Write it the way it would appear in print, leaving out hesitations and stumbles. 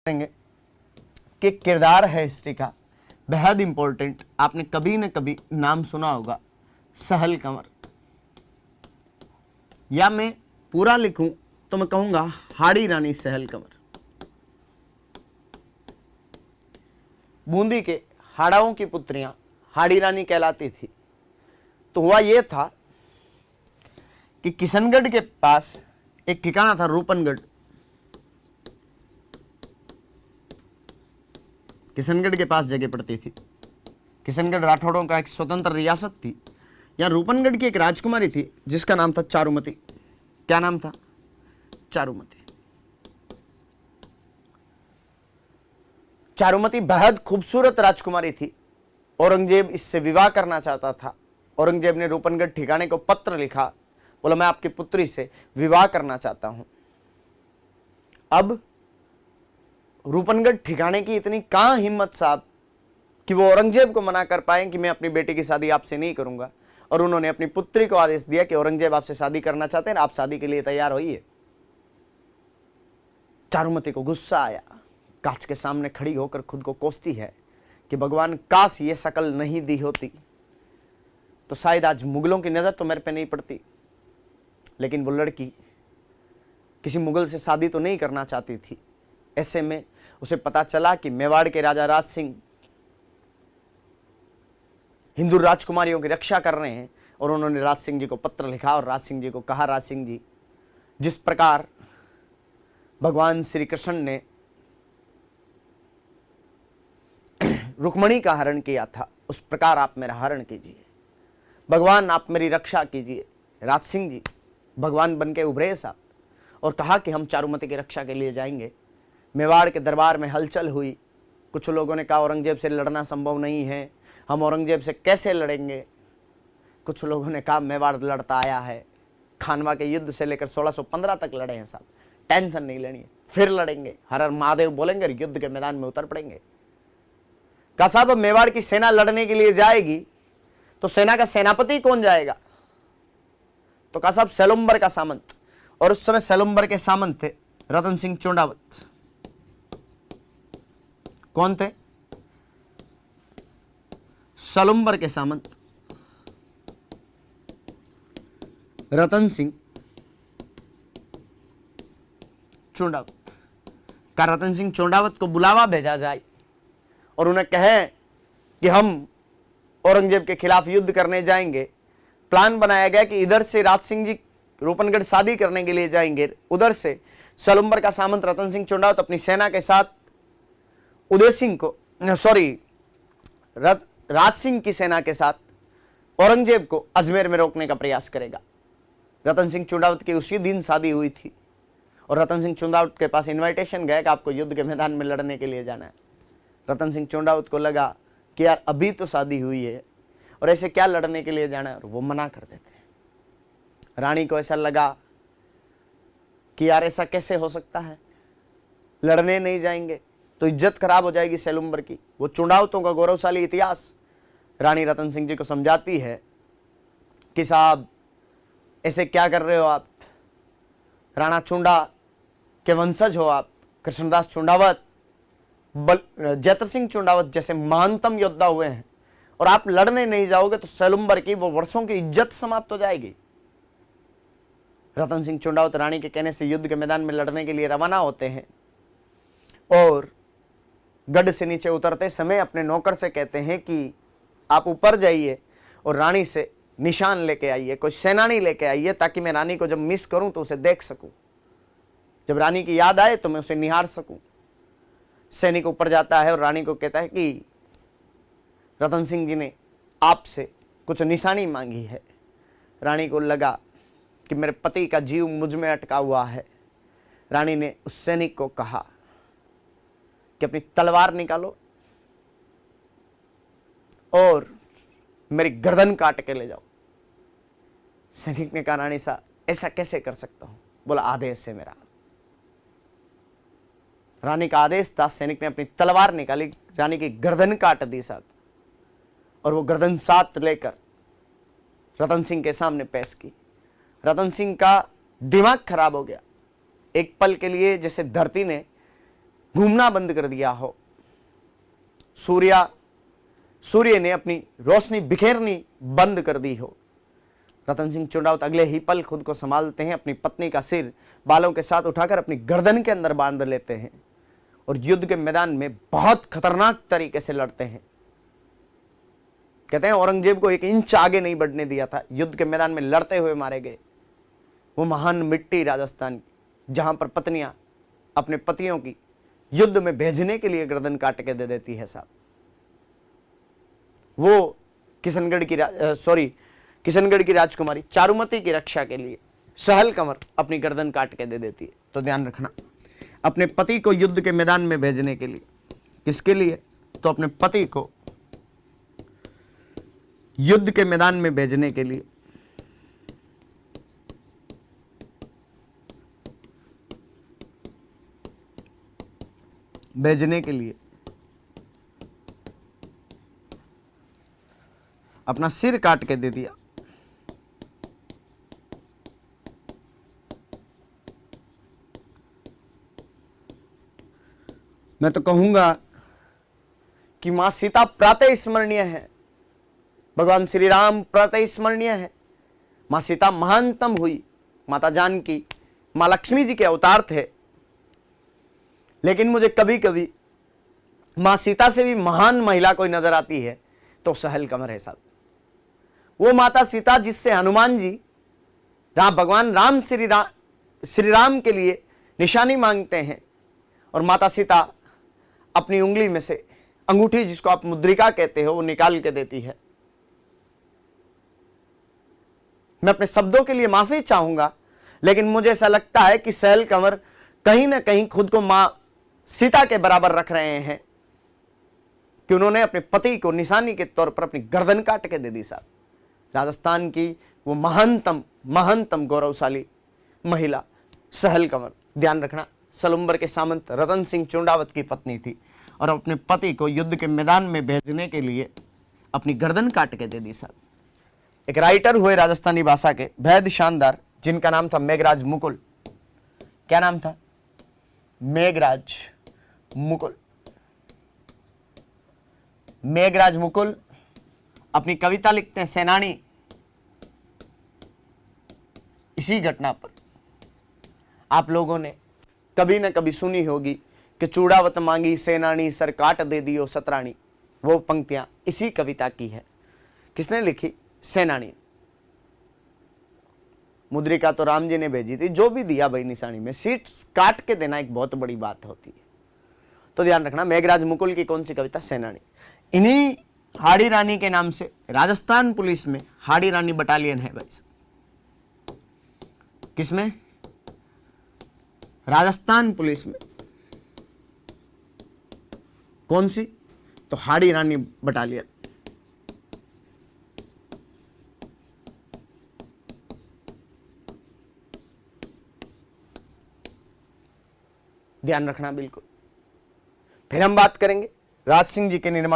करेंगे कि किरदार है स्त्री का बेहद इंपॉर्टेंट। आपने कभी न कभी नाम सुना होगा सहल कंवर, या मैं पूरा लिखूं तो मैं कहूंगा हाड़ी रानी सहल कंवर। बूंदी के हाड़ाओं की पुत्रियां हाड़ी रानी कहलाती थी। तो हुआ यह था कि किशनगढ़ के पास एक ठिकाना था रूपनगढ़। किशनगढ़ के पास जगह पड़ती थी। किशनगढ़ राठौड़ों का एक स्वतंत्र रियासत थी। यहाँ रूपनगढ़ की एक राजकुमारी थी जिसका नाम था चारुमती। क्या नाम था? चारुमती। चारुमती बेहद खूबसूरत राजकुमारी थी। औरंगजेब इससे विवाह करना चाहता था। औरंगजेब ने रूपनगढ़ ठिकाने को पत्र लिखा, बोला मैं आपकी पुत्री से विवाह करना चाहता हूं। अब रूपनगढ़ ठिकाने की इतनी कहां हिम्मत साहब कि वो औरंगजेब को मना कर पाए कि मैं अपनी बेटी की शादी आपसे नहीं करूंगा। और उन्होंने अपनी पुत्री को आदेश दिया कि औरंगजेब आपसे शादी करना चाहते हैं, आप शादी के लिए तैयार होइए। चारुमती को गुस्सा आया। कांच के सामने खड़ी होकर खुद को कोसती है कि भगवान काश ये शक्ल नहीं दी होती तो शायद आज मुगलों की नजर तो मेरे पे नहीं पड़ती। लेकिन वो लड़की किसी मुगल से शादी तो नहीं करना चाहती थी। ऐसे में उसे पता चला कि मेवाड़ के राजा राज सिंह हिंदू राजकुमारियों की रक्षा कर रहे हैं। और उन्होंने राज सिंह जी को पत्र लिखा और राज सिंह जी को कहा, राज सिंह जी, जिस प्रकार भगवान श्री कृष्ण ने रुक्मणी का हरण किया था उस प्रकार आप मेरा हरण कीजिए। भगवान आप मेरी रक्षा कीजिए। राज सिंह जी भगवान बन के उभरे साहब और कहा कि हम चारुमती की रक्षा के लिए जाएंगे। मेवाड़ के दरबार में हलचल हुई। कुछ लोगों ने कहा औरंगजेब से लड़ना संभव नहीं है, हम औरंगजेब से कैसे लड़ेंगे। कुछ लोगों ने कहा मेवाड़ लड़ता आया है, खानवा के युद्ध से लेकर 1615 तक लड़े हैं साहब, टेंशन नहीं लेनी है, फिर लड़ेंगे, हर हर महादेव बोलेंगे, युद्ध के मैदान में उतर पड़ेंगे। कहा साहब अब मेवाड़ की सेना लड़ने के लिए जाएगी तो सेना का सेनापति कौन जाएगा? तो कहा साहब सेलुम्बर का सामंत। और उस समय सेलुम्बर के सामंत थे रतन सिंह चोंडावत। कौन थे? सेलुम्बर के सामंत रतन सिंह चोंडावत। का रतन सिंह चोंडावत को बुलावा भेजा जाए और उन्हें कहे कि हम औरंगजेब के खिलाफ युद्ध करने जाएंगे। प्लान बनाया गया कि इधर से राज सिंह जी रूपनगढ़ शादी करने के लिए जाएंगे, उधर से सेलुम्बर का सामंत रतन सिंह चोंडावत अपनी सेना के साथ उदय सिंह को राज सिंह की सेना के साथ औरंगजेब को अजमेर में रोकने का प्रयास करेगा। रतन सिंह चोंडावत की उसी दिन शादी हुई थी और रतन सिंह चोंडावत के पास इनविटेशन गया कि आपको युद्ध के मैदान में लड़ने के लिए जाना है। रतन सिंह चोंडावत को लगा कि यार अभी तो शादी हुई है और ऐसे क्या लड़ने के लिए जाना है, और वो मना कर देते हैं। रानी को ऐसा लगा कि यार ऐसा कैसे हो सकता है, लड़ने नहीं जाएंगे तो इज्जत खराब हो जाएगी सेलुम्बर की, वो चोंडावतों का गौरवशाली इतिहास। रानी रतन सिंह जी को समझाती है कि साहब ऐसे क्या कर रहे हो आप, राणा चुंडा के वंशज हो आप, कृष्णदास चोंडावत, जयत्र सिंह चोंडावत जैसे महानतम योद्धा हुए हैं और आप लड़ने नहीं जाओगे तो सेलुम्बर की वो वर्षों की इज्जत समाप्त हो जाएगी। रतन सिंह चोंडावत रानी के कहने से युद्ध के मैदान में लड़ने के लिए रवाना होते हैं और गढ़ से नीचे उतरते समय अपने नौकर से कहते हैं कि आप ऊपर जाइए और रानी से निशान लेके आइए, कोई सेनानी लेके आइए, ताकि मैं रानी को जब मिस करूं तो उसे देख सकूं, जब रानी की याद आए तो मैं उसे निहार सकूं। सैनिक ऊपर जाता है और रानी को कहता है कि रतन सिंह जी ने आपसे कुछ निशानी मांगी है। रानी को लगा कि मेरे पति का जीव मुझ में अटका हुआ है। रानी ने उस सैनिक को कहा कि अपनी तलवार निकालो और मेरी गर्दन काट के ले जाओ। सैनिक ने कहा रानी साहब ऐसा कैसे कर सकता हूं? बोला आदेश है मेरा। रानी का आदेश था। सैनिक ने अपनी तलवार निकाली, रानी की गर्दन काट दी साहब और वो गर्दन साथ लेकर रतन सिंह के सामने पेश की। रतन सिंह का दिमाग खराब हो गया। एक पल के लिए जैसे धरती ने घूमना बंद कर दिया हो, सूर्य ने अपनी रोशनी बिखेरनी बंद कर दी हो। रतन सिंह चुंडावत अगले ही पल खुद को संभालते हैं, अपनी पत्नी का सिर बालों के साथ उठाकर अपनी गर्दन के अंदर बांध लेते हैं और युद्ध के मैदान में बहुत खतरनाक तरीके से लड़ते हैं। कहते हैं औरंगजेब को 1 इंच आगे नहीं बढ़ने दिया था, युद्ध के मैदान में लड़ते हुए मारे गए। वो महान मिट्टी राजस्थान की, जहां पर पत्नियां अपने पतियों की युद्ध में भेजने के लिए गर्दन काट के दे देती है साहब। वो किशनगढ़ की राजकुमारी चारुमती की रक्षा के लिए सहल कंवर अपनी गर्दन काट के दे देती है। तो ध्यान रखना, अपने पति को युद्ध के मैदान में भेजने के लिए, किसके लिए? तो अपने पति को युद्ध के मैदान में भेजने के लिए अपना सिर काट के दे दिया। मैं तो कहूंगा कि मां सीता प्रातः स्मरणीय है, भगवान श्री राम प्रातः स्मरणीय है, मां सीता महानतम हुई, माता जानकी मां लक्ष्मी जी के अवतार थे। लेकिन मुझे कभी कभी मां सीता से भी महान महिला कोई नजर आती है तो सहल कंवर है साहब। वो माता सीता जिससे हनुमान जी भगवान राम श्री राम के लिए निशानी मांगते हैं और माता सीता अपनी उंगली में से अंगूठी, जिसको आप मुद्रिका कहते हो, वो निकाल के देती है। मैं अपने शब्दों के लिए माफी चाहूंगा, लेकिन मुझे ऐसा लगता है कि सहल कंवर कहीं ना कहीं खुद को मां सीता के बराबर रख रहे हैं कि उन्होंने अपने पति को निशानी के तौर पर अपनी गर्दन काट के दे दी साहब। राजस्थान की वो महानतम गौरवशाली महिला सहल कंवर, ध्यान रखना, सलुम्बर के सामंत रतन सिंह चुंडावत की पत्नी थी और अपने पति को युद्ध के मैदान में भेजने के लिए अपनी गर्दन काट के दे दी साहब। एक राइटर हुए राजस्थानी भाषा के बेहद शानदार, जिनका नाम था मेघराज मुकुल। क्या नाम था? मेघराज मुकुल। मेघराज मुकुल अपनी कविता लिखते हैं सेनानी। इसी घटना पर आप लोगों ने कभी न कभी सुनी होगी कि चूड़ावत मांगी सेनानी, सर काट दे दियो सतरानी। वो पंक्तियां इसी कविता की है। किसने लिखी? सेनानी। मुद्रिका तो राम जी ने भेजी थी, जो भी दिया भाई निशानी में, सीट काट के देना एक बहुत बड़ी बात होती है। तो ध्यान रखना, मेघराज मुकुल की कौन सी कविता? सेनानी। इन्हीं हाड़ी रानी के नाम से राजस्थान पुलिस में हाड़ी रानी बटालियन है भाई साहब। किसमें? राजस्थान पुलिस में। कौन सी? तो हाड़ी रानी बटालियन। ध्यान रखना बिल्कुल। फिर हम बात करेंगे राज सिंह जी के निर्माण